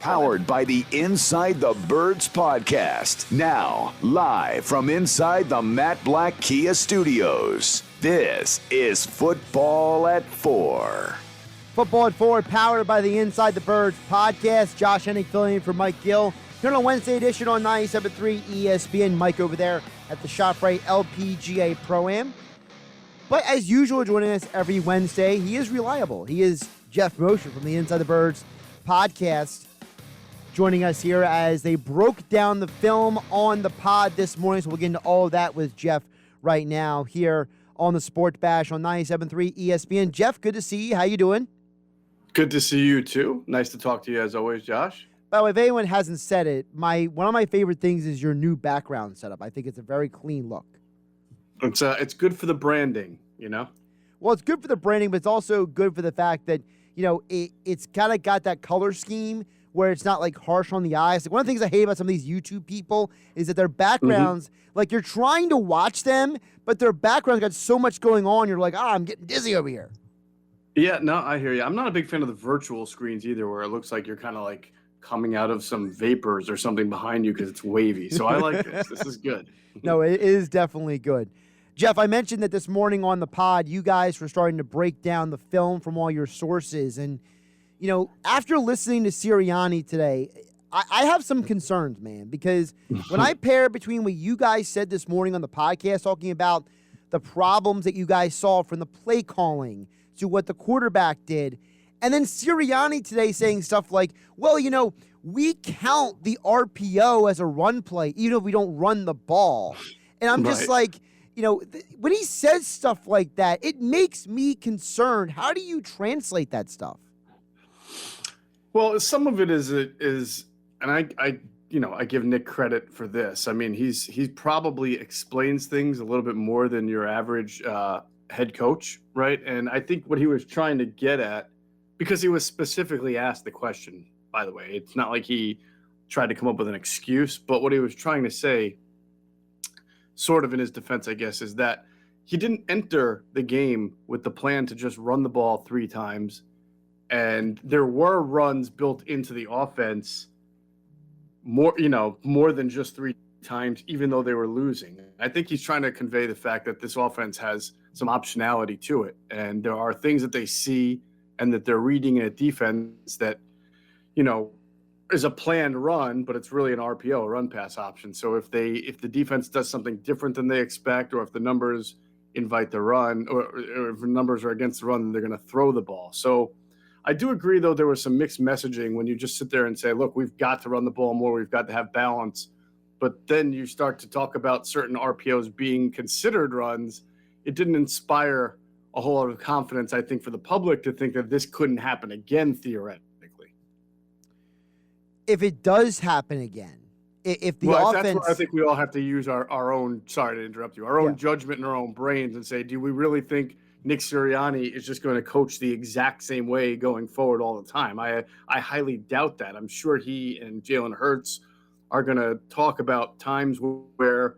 Powered by the Inside the Birds podcast. Now, live from inside the Matt Black Kia Studios. This is Football at 4. Football at 4, powered by the Inside the Birds podcast. Josh Hennig filling in for Mike Gill. Here on a Wednesday edition on 97.3 ESPN. Mike over there at the ShopRite LPGA Pro-Am. But as usual, joining us every Wednesday, he is reliable. He is Geoff Mosher from the Inside the Birds podcast, joining us here as they broke down the film on the pod this morning. So we'll get into all of that with Geoff right now here on the Sport Bash on 97.3 ESPN. Geoff, good to see you. How you doing? Good to see you, too. Nice to talk to you, as always, Josh. By the way, if anyone hasn't said it, one of my favorite things is your new background setup. I think it's a very clean look. It's good for the branding, you know? Well, it's good for the branding, but it's also good for the fact that, you know, it's kind of got that color scheme where it's not like harsh on the eyes. Like, one of the things I hate about some of these YouTube people is that their backgrounds, like, you're trying to watch them, but their background's got so much going on. You're like, I'm getting dizzy over here. Yeah, no, I hear you. I'm not a big fan of the virtual screens either, where it looks like you're kind of like coming out of some vapors or something behind you because it's wavy. So I like this. This is good. No, it is definitely good. Geoff, I mentioned that this morning on the pod, you guys were starting to break down the film from all your sources. And, you know, after listening to Sirianni today, I have some concerns, man, because when I pair between what you guys said this morning on the podcast, talking about the problems that you guys saw from the play calling to what the quarterback did, and then Sirianni today saying stuff like, well, you know, we count the RPO as a run play, even if we don't run the ball. And I'm just like, you know, when he says stuff like that, it makes me concerned. How do you translate that stuff? Well, some of it is, and I give Nick credit for this. I mean, he probably explains things a little bit more than your average head coach, right? And I think what he was trying to get at, because he was specifically asked the question, by the way, it's not like he tried to come up with an excuse, but what he was trying to say, sort of in his defense, I guess, is that he didn't enter the game with the plan to just run the ball 3 times. And there were runs built into the offense more than just 3 times, even though they were losing. I think he's trying to convey the fact that this offense has some optionality to it. And there are things that they see and that they're reading in a defense that, you know, is a planned run, but it's really an RPO, a run pass option. So if the defense does something different than they expect, or if the numbers invite the run, or if the numbers are against the run, then they're going to throw the ball. So I do agree, though, there was some mixed messaging when you just sit there and say, look, we've got to run the ball more, we've got to have balance. But then you start to talk about certain RPOs being considered runs. It didn't inspire a whole lot of confidence, I think, for the public to think that this couldn't happen again, theoretically. If it does happen again, if the offense... That's where I think we all have to use our own, sorry to interrupt you, our own judgment in our own brains and say, do we really think Nick Sirianni is just going to coach the exact same way going forward all the time? I highly doubt that. I'm sure he and Jalen Hurts are going to talk about times where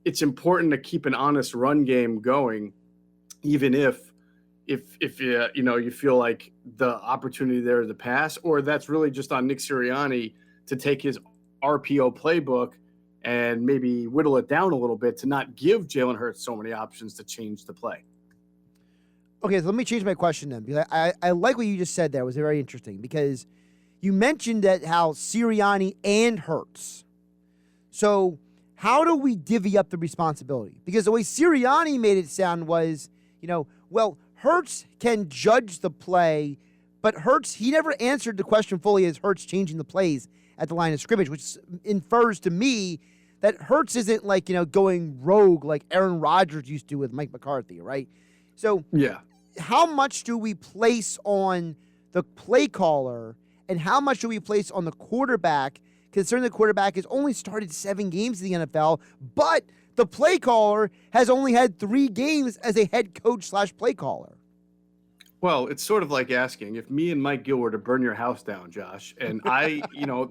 it's important to keep an honest run game going, even if you feel like the opportunity there is to pass, or that's really just on Nick Sirianni to take his RPO playbook and maybe whittle it down a little bit to not give Jalen Hurts so many options to change the play. Okay, so let me change my question then, because I like what you just said there. It was very interesting, because you mentioned that how Sirianni and Hurts. So how do we divvy up the responsibility? Because the way Sirianni made it sound was, you know, well, Hurts can judge the play, but Hurts, he never answered the question fully as Hurts changing the plays at the line of scrimmage, which infers to me that Hurts isn't like, you know, going rogue like Aaron Rodgers used to with Mike McCarthy, right? So yeah, how much do we place on the play caller and how much do we place on the quarterback, considering the quarterback has only started 7 games in the NFL, but the play caller has only had 3 games as a head coach / play caller? Well, it's sort of like asking if me and Mike Gill were to burn your house down, Josh, and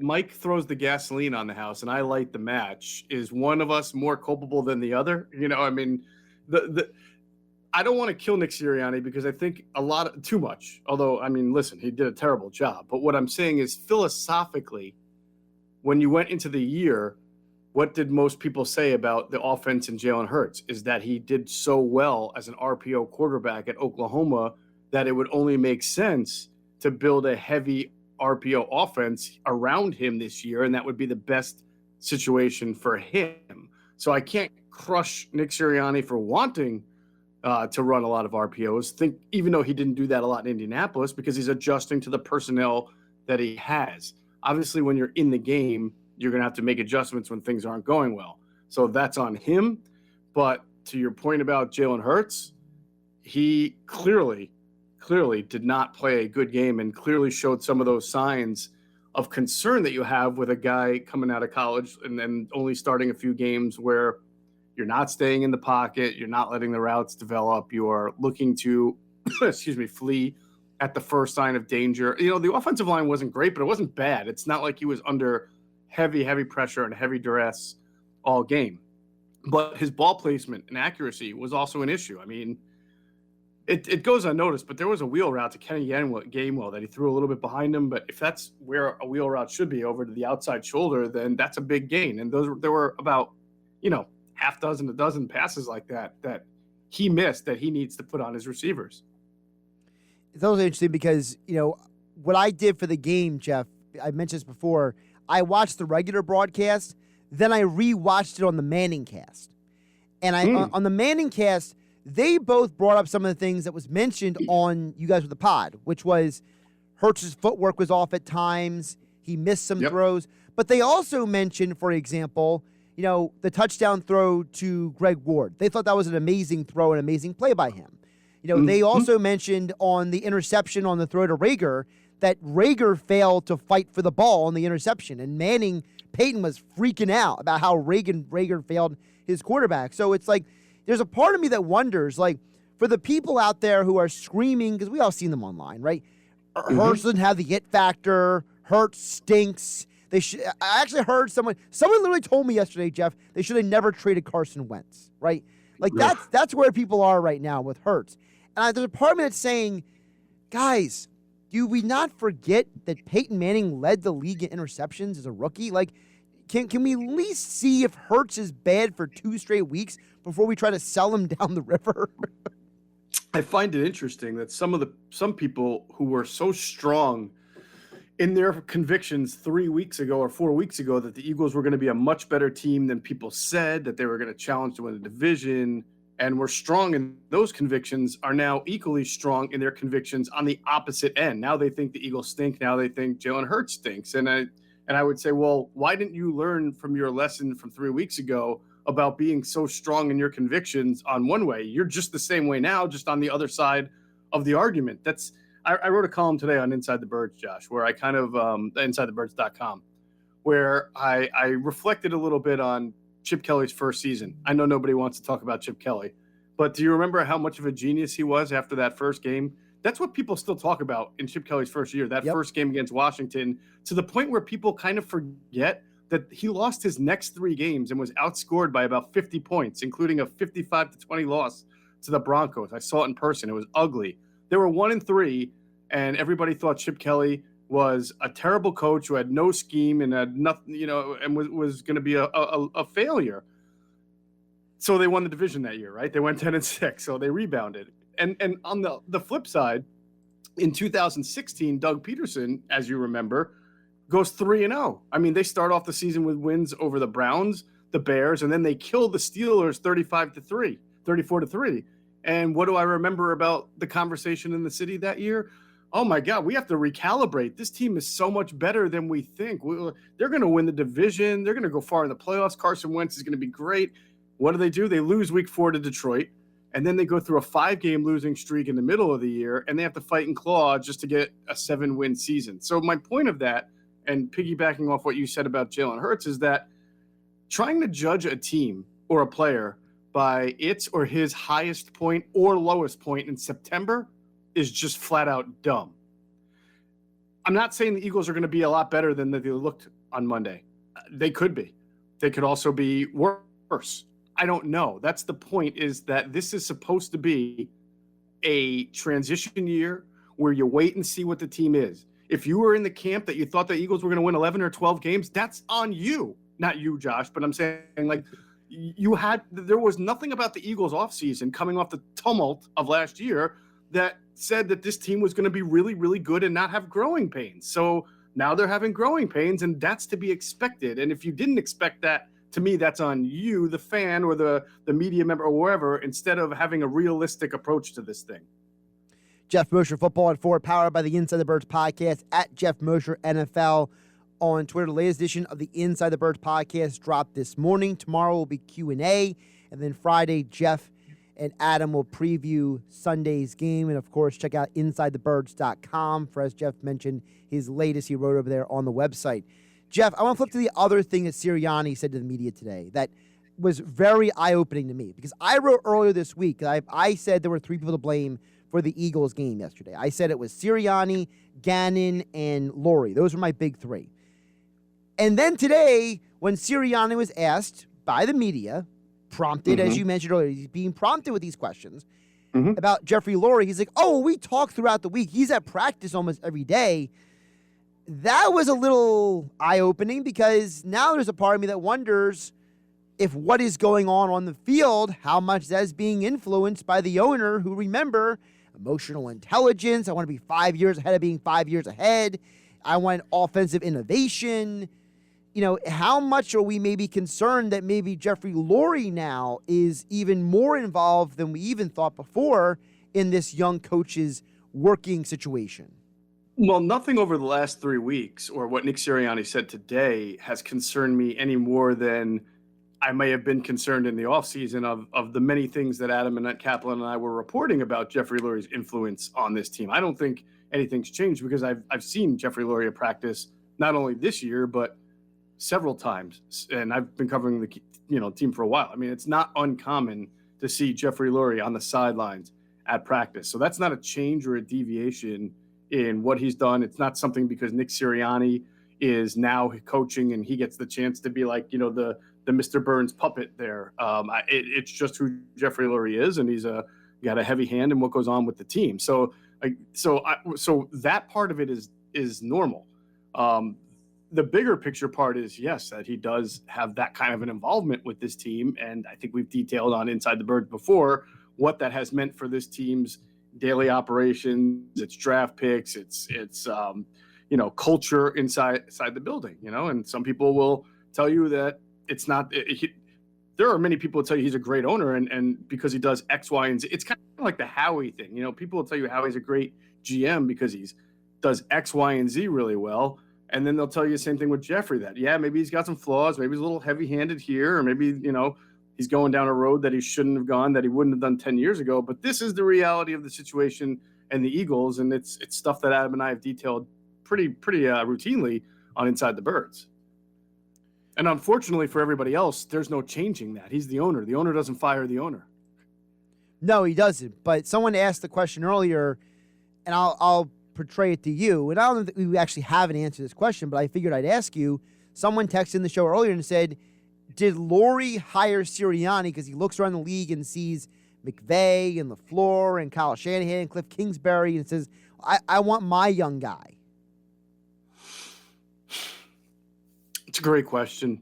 Mike throws the gasoline on the house and I light the match. Is one of us more culpable than the other? You know, I mean, I don't want to kill Nick Sirianni because I think too much. Although, I mean, listen, he did a terrible job. But what I'm saying is philosophically, when you went into the year, what did most people say about the offense and Jalen Hurts is that he did so well as an RPO quarterback at Oklahoma that it would only make sense to build a heavy RPO offense around him this year, and that would be the best situation for him. So I can't crush Nick Sirianni for wanting to run a lot of RPOs, even though he didn't do that a lot in Indianapolis, because he's adjusting to the personnel that he has. Obviously, when you're in the game, you're going to have to make adjustments when things aren't going well. So that's on him. But to your point about Jalen Hurts, he clearly did not play a good game and clearly showed some of those signs of concern that you have with a guy coming out of college and then only starting a few games where you're not staying in the pocket, you're not letting the routes develop, you are looking to, flee at the first sign of danger. You know, the offensive line wasn't great, but it wasn't bad. It's not like he was under heavy pressure and heavy duress all game. But his ball placement and accuracy was also an issue. I mean, it goes unnoticed, but there was a wheel route to Kenny Gainwell that he threw a little bit behind him. But if that's where a wheel route should be, over to the outside shoulder, then that's a big gain. And there were about, half dozen, a dozen passes like that he missed that he needs to put on his receivers. It's also interesting because, what I did for the game, Geoff, I mentioned this before, I watched the regular broadcast, then I re-watched it on the Manning cast. And on the Manning cast, they both brought up some of the things that was mentioned on You Guys with the Pod, which was Hurts' footwork was off at times. He missed some throws. But they also mentioned, for example, the touchdown throw to Greg Ward. They thought that was an amazing throw, an amazing play by him. They also mentioned on the interception on the throw to Rager that Rager failed to fight for the ball on the interception. And Peyton was freaking out about how Rager failed his quarterback. So it's like, there's a part of me that wonders, like, for the people out there who are screaming, because we all seen them online, right? Hurts doesn't have the it factor. Hurts stinks. I actually heard someone literally told me yesterday, Geoff, they should have never traded Carson Wentz, right? Like, that's where people are right now with Hurts. And there's a part of me that's saying, guys, do we not forget that Peyton Manning led the league in interceptions as a rookie? Like, can we at least see if Hurts is bad for 2 straight weeks before we try to sell him down the river? I find it interesting that some people who were so strong in their convictions 3 weeks ago or 4 weeks ago that the Eagles were going to be a much better team than people said, that they were going to challenge to win the division, and were strong in those convictions, are now equally strong in their convictions on the opposite end. Now they think the Eagles stink. Now they think Jalen Hurts stinks. And I would say, well, why didn't you learn from your lesson from 3 weeks ago about being so strong in your convictions on one way? You're just the same way now, just on the other side of the argument. I wrote a column today on Inside the Birds, Josh, where I kind of, InsideTheBirds.com, where I reflected a little bit on Chip Kelly's first season. I know nobody wants to talk about Chip Kelly, but do you remember how much of a genius he was after that first game? That's what people still talk about in Chip Kelly's first year, that first game against Washington, to the point where people kind of forget that he lost his next 3 games and was outscored by about 50 points, including a 55-20 loss to the Broncos. I saw it in person. It was ugly. They were 1-3, and everybody thought Chip Kelly was a terrible coach who had no scheme and had nothing, and was going to be a failure. So they won the division that year, right? They went 10-6, so they rebounded. And on the flip side, in 2016, Doug Peterson, as you remember, goes 3-0. I mean, they start off the season with wins over the Browns, the Bears, and then they kill the Steelers 34-3. And what do I remember about the conversation in the city that year? Oh, my God, we have to recalibrate. This team is so much better than we think. They're going to win the division. They're going to go far in the playoffs. Carson Wentz is going to be great. What do? They lose week 4 to Detroit, and then they go through a 5-game losing streak in the middle of the year, and they have to fight and claw just to get a 7-win season. So my point of that, and piggybacking off what you said about Jalen Hurts, is that trying to judge a team or a player by its or his highest point or lowest point in September is just flat out dumb. I'm not saying the Eagles are going to be a lot better than they looked on Monday. They could be. They could also be worse. I don't know. That's the point, is that this is supposed to be a transition year where you wait and see what the team is. If you were in the camp that you thought the Eagles were going to win 11 or 12 games, that's on you. Not you, Josh, but I'm saying, like, there was nothing about the Eagles offseason coming off the tumult of last year that said that this team was going to be really, really good and not have growing pains. So now they're having growing pains, and that's to be expected. And if you didn't expect that, to me, that's on you, the fan or the media member or wherever, instead of having a realistic approach to this thing. Geoff Mosher, Football at 4, powered by the Inside the Birds podcast, at Geoff Mosher NFL on Twitter. The latest edition of the Inside the Birds podcast dropped this morning. Tomorrow will be Q&A, and then Friday, Jeff and Adam will preview Sunday's game. And, of course, check out InsideTheBirds.com for, as Jeff mentioned, his latest he wrote over there on the website. Jeff, I want to flip to the other thing that Sirianni said to the media today that was very eye-opening to me, because I wrote earlier this week, I said there were 3 people to blame for the Eagles game yesterday. I said it was Sirianni, Gannon, and Lurie. Those were my big 3. And then today, when Sirianni was asked by the media, prompted, as you mentioned earlier, he's being prompted with these questions about Jeffrey Lurie, he's like, oh, we talked throughout the week. He's at practice almost every day. That was a little eye-opening, because now there's a part of me that wonders if what is going on the field, how much that is being influenced by the owner, who, remember, emotional intelligence. I want to be 5 years ahead of being 5 years ahead. I want offensive innovation. You know, how much are we maybe concerned that maybe Jeffrey Lurie now is even more involved than we even thought before in this young coach's working situation? Well, nothing over the last 3 weeks or what Nick Sirianni said today has concerned me any more than I may have been concerned in the offseason of the many things that Adam and Nat Kaplan and I were reporting about Jeffrey Lurie's influence on this team. I don't think anything's changed, because I've seen Jeffrey Lurie at practice not only this year but several times, and I've been covering the team for a while. I mean, it's not uncommon to see Jeffrey Lurie on the sidelines at practice. So that's not a change or a deviation in what he's done. It's not something because Nick Sirianni is now coaching and he gets the chance to be like, the Mr. Burns puppet there. It's just who Jeffrey Lurie is, and he's got a heavy hand in what goes on with the team. So that part of it is normal. The bigger picture part is, yes, that he does have that kind of an involvement with this team, and I think we've detailed on Inside the Birds before what that has meant for this team's daily operations, its draft picks, its culture inside the building. And some people will tell you that it's not. There are many people who tell you he's a great owner, and because he does X, Y, and Z. It's kind of like the Howie thing. People will tell you Howie's a great GM because he does X, Y, and Z really well. And then they'll tell you the same thing with Jeffrey, that, yeah, maybe he's got some flaws. Maybe he's a little heavy-handed here, or maybe, he's going down a road that he shouldn't have gone, that he wouldn't have done 10 years ago. But this is the reality of the situation and the Eagles, and it's stuff that Adam and I have detailed pretty routinely on Inside the Birds. And unfortunately for everybody else, there's no changing that. He's the owner. The owner doesn't fire the owner. No, he doesn't. But someone asked the question earlier, and I'll portray it to you. And I don't think we actually have an answer to this question, but I figured I'd ask you. Someone texted in the show earlier and said, did Lurie hire Sirianni because he looks around the league and sees McVay and LaFleur and Kyle Shanahan and Cliff Kingsbury and says, I want my young guy? It's a great question.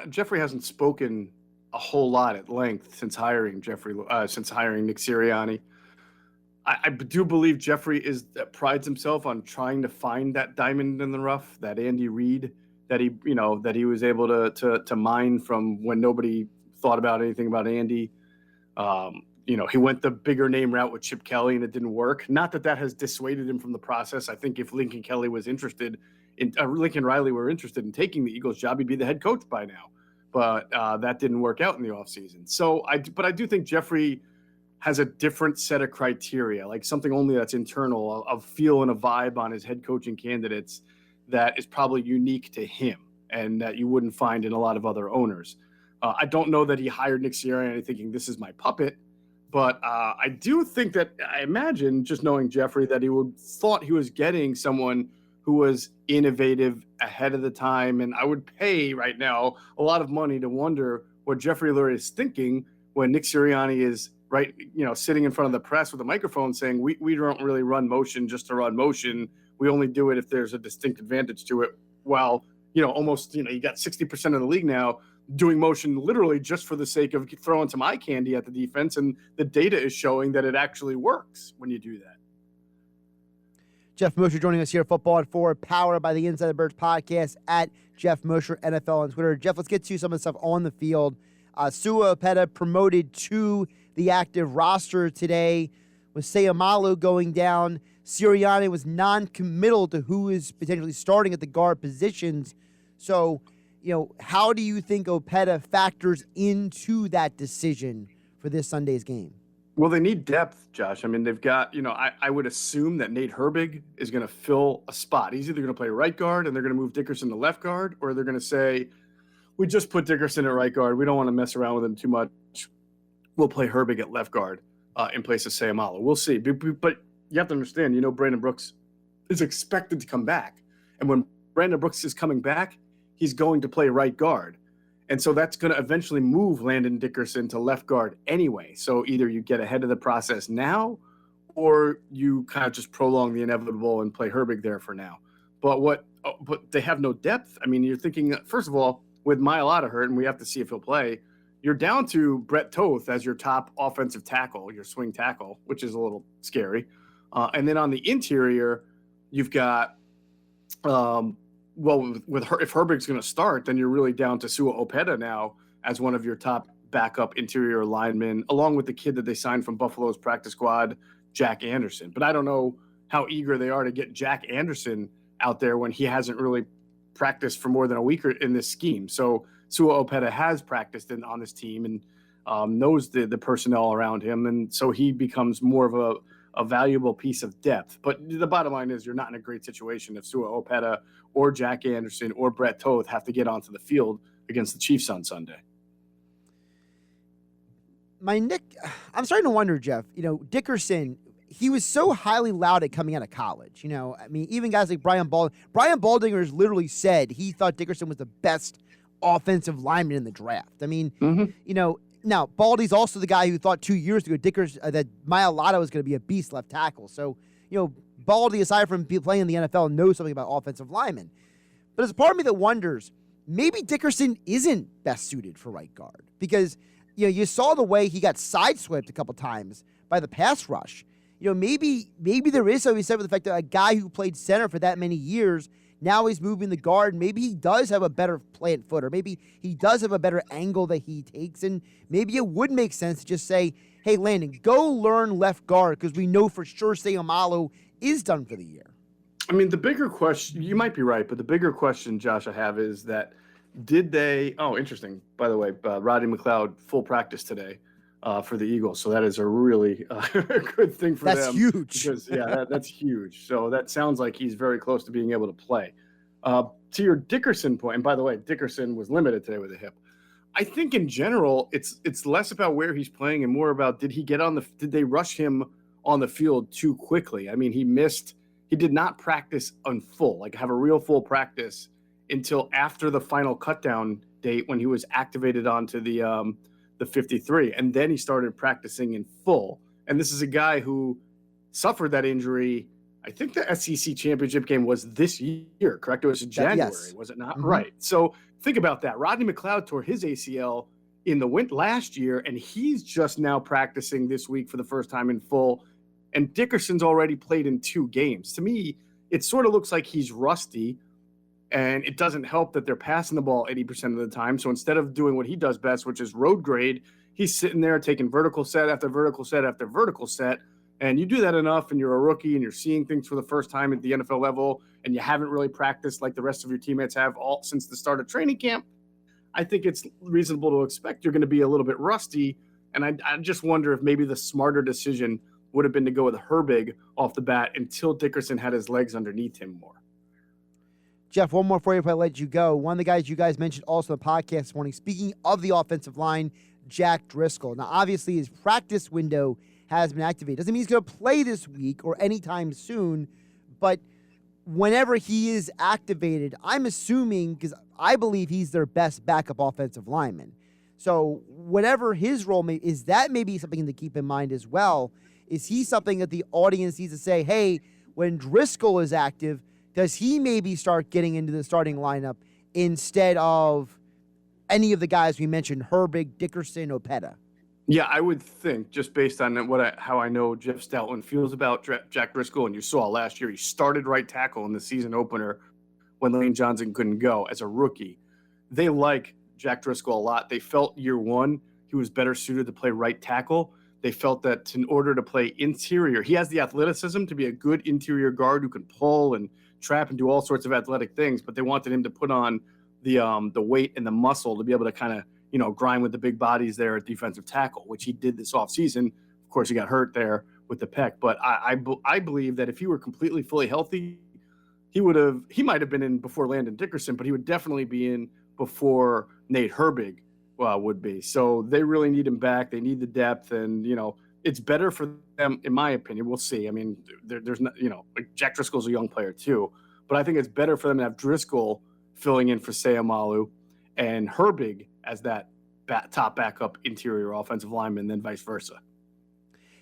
Jeffrey hasn't spoken a whole lot at length since hiring Nick Sirianni. I do believe Jeffrey prides himself on trying to find that diamond in the rough, that Andy Reid that he was able to mine from when nobody thought about anything about Andy. He went the bigger name route with Chip Kelly and it didn't work. Not that has dissuaded him from the process. I think if Lincoln Riley were interested in taking the Eagles job, he'd be the head coach by now. But that didn't work out in the offseason. So I do think Jeffrey has a different set of criteria, like something only that's internal, of feel and a vibe on his head coaching candidates that is probably unique to him and that you wouldn't find in a lot of other owners. I don't know that he hired Nick Sirianni thinking this is my puppet, but I do think that, I imagine, just knowing Jeffrey, that he thought he was getting someone who was innovative, ahead of the time, and I would pay right now a lot of money to wonder what Jeffrey Lurie is thinking when Nick Sirianni is sitting in front of the press with a microphone saying, we don't really run motion just to run motion. We only do it if there's a distinct advantage to it. While, almost, you got 60% of the league now doing motion literally just for the sake of throwing some eye candy at the defense. And the data is showing that it actually works when you do that. Geoff Mosher joining us here, Football at 4, powered by the Inside the Birds podcast at Geoff Mosher NFL on Twitter. Jeff, let's get to some of the stuff on the field. Sua Opeta promoted to the active roster today with Seumalo going down. Sirianni was non-committal to who is potentially starting at the guard positions. So, how do you think Opeta factors into that decision for this Sunday's game? Well, they need depth, Josh. I mean, they've got, I would assume that Nate Herbig is going to fill a spot. He's either going to play right guard and they're going to move Dickerson to left guard, or they're going to say, we just put Dickerson at right guard. We don't want to mess around with him too much. We'll play Herbig at left guard in place of Seumalo. We'll see. But you have to understand, Brandon Brooks is expected to come back. And when Brandon Brooks is coming back, he's going to play right guard. And so that's going to eventually move Landon Dickerson to left guard anyway. So either you get ahead of the process now, or you kind of just prolong the inevitable and play Herbig there for now. But they have no depth. I mean, you're thinking, first of all, with Mailata hurt, and we have to see if he'll play, you're down to Brett Toth as your top offensive tackle, your swing tackle, which is a little scary. And then on the interior, you've got if Herbig's going to start, then you're really down to Sua Opeta now as one of your top backup interior linemen, along with the kid that they signed from Buffalo's practice squad, Jack Anderson. But I don't know how eager they are to get Jack Anderson out there when he hasn't really practiced for more than a week in this scheme. So Sua Opeta has practiced on this team and knows the personnel around him. And so he becomes more of a valuable piece of depth. But the bottom line is you're not in a great situation if Sua Opeta or Jack Anderson or Brett Toth have to get onto the field against the Chiefs on Sunday. I'm starting to wonder, Jeff, Dickerson, he was so highly lauded coming out of college. I mean, even guys like Brian Baldinger has literally said he thought Dickerson was the best offensive lineman in the draft. I mean, now Baldy's also the guy who thought 2 years ago that Mailata was going to be a beast left tackle. So, Baldy, aside from playing in the NFL, knows something about offensive linemen. But there's a part of me that wonders, maybe Dickerson isn't best suited for right guard because, you saw the way he got sideswiped a couple times by the pass rush. Maybe there is something said with the fact that a guy who played center for that many years, now he's moving the guard. Maybe he does have a better plant foot, or maybe he does have a better angle that he takes. And maybe it would make sense to just say, hey, Landon, go learn left guard because we know for sure Seumalo is done for the year. I mean, the bigger question, you might be right, but the bigger question, Josh, I have is that interesting. By the way, Rodney McLeod, full practice today for the Eagles. So that is a really good thing for them. That's huge. Because, that's huge. So that sounds like he's very close to being able to play. To your Dickerson point, and by the way, Dickerson was limited today with a hip. I think in general, it's less about where he's playing and more about did they rush him on the field too quickly? I mean, he did not practice on full, like have a real full practice until after the final cutdown date when he was activated onto the 53. And then he started practicing in full. And this is a guy who suffered that injury. I think the SEC championship game was this year, correct? It was in January, yes. Was it not? Mm-hmm. Right. So think about that. Rodney McLeod tore his ACL in the winter last year, and he's just now practicing this week for the first time in full. And Dickerson's already played in 2 games. To me, it sort of looks like he's rusty, and it doesn't help that they're passing the ball 80% of the time. So instead of doing what he does best, which is road grade, he's sitting there taking vertical set after vertical set after vertical set. And you do that enough and you're a rookie and you're seeing things for the first time at the NFL level and you haven't really practiced like the rest of your teammates have all since the start of training camp, I think it's reasonable to expect you're going to be a little bit rusty. And I just wonder if maybe the smarter decision would have been to go with Herbig off the bat until Dickerson had his legs underneath him more. Jeff, one more for you if I let you go. One of the guys you guys mentioned also in the podcast this morning, speaking of the offensive line, Jack Driscoll. Now, obviously, his practice window has been activated. Doesn't mean he's going to play this week or anytime soon, but whenever he is activated, I'm assuming, because I believe he's their best backup offensive lineman. So whatever his role is, that maybe something to keep in mind as well. Is he something that the audience needs to say, hey, when Driscoll is active, does he maybe start getting into the starting lineup instead of any of the guys we mentioned, Herbig, Dickerson, Opeta? Yeah, I would think, just based on how I know Jeff Stoutland feels about Jack Driscoll, and you saw last year he started right tackle in the season opener when Lane Johnson couldn't go as a rookie. They like Jack Driscoll a lot. They felt year one he was better suited to play right tackle. They felt that in order to play interior, he has the athleticism to be a good interior guard who can pull and trap and do all sorts of athletic things, but they wanted him to put on the weight and the muscle to be able to kind of, grind with the big bodies there at defensive tackle, which he did this offseason. Of course, he got hurt there with the pec, but I believe that if he were completely fully healthy, he might have been in before Landon Dickerson, but he would definitely be in before Nate Herbig would be. So they really need him back. They need the depth, and it's better for them, in my opinion. We'll see. I mean, there's not, Jack Driscoll's a young player too, but I think it's better for them to have Driscoll filling in for Seumalo and Herbig as that top backup interior offensive lineman, then vice versa.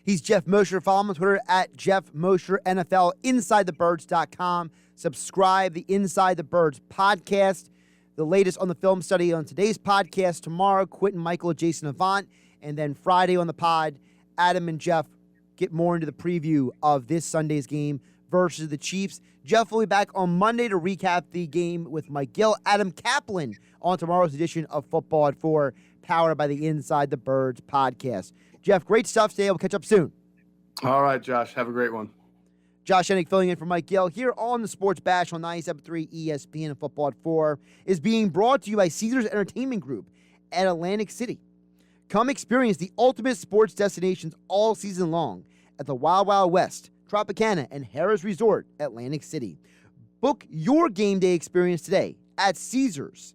He's Geoff Mosher. Follow him on Twitter at Geoff Mosher NFL, InsideTheBirds.com. Subscribe the Inside the Birds podcast. The latest on the film study on today's podcast tomorrow, Quentin Michael, Jason Avant. And then Friday on the pod, Adam and Jeff get more into the preview of this Sunday's game versus the Chiefs. Jeff will be back on Monday to recap the game with Mike Gill. Adam Kaplan on tomorrow's edition of Football at 4, powered by the Inside the Birds podcast. Jeff, great stuff today. We'll catch up soon. All right, Josh. Have a great one. Josh Hennick filling in for Mike Gill here on the Sports Bash on 97.3 ESPN and Football at 4 is being brought to you by Caesars Entertainment Group at Atlantic City. Come experience the ultimate sports destinations all season long at the Wild Wild West, Tropicana, and Harrah's Resort, Atlantic City. Book your game day experience today at Caesars.com.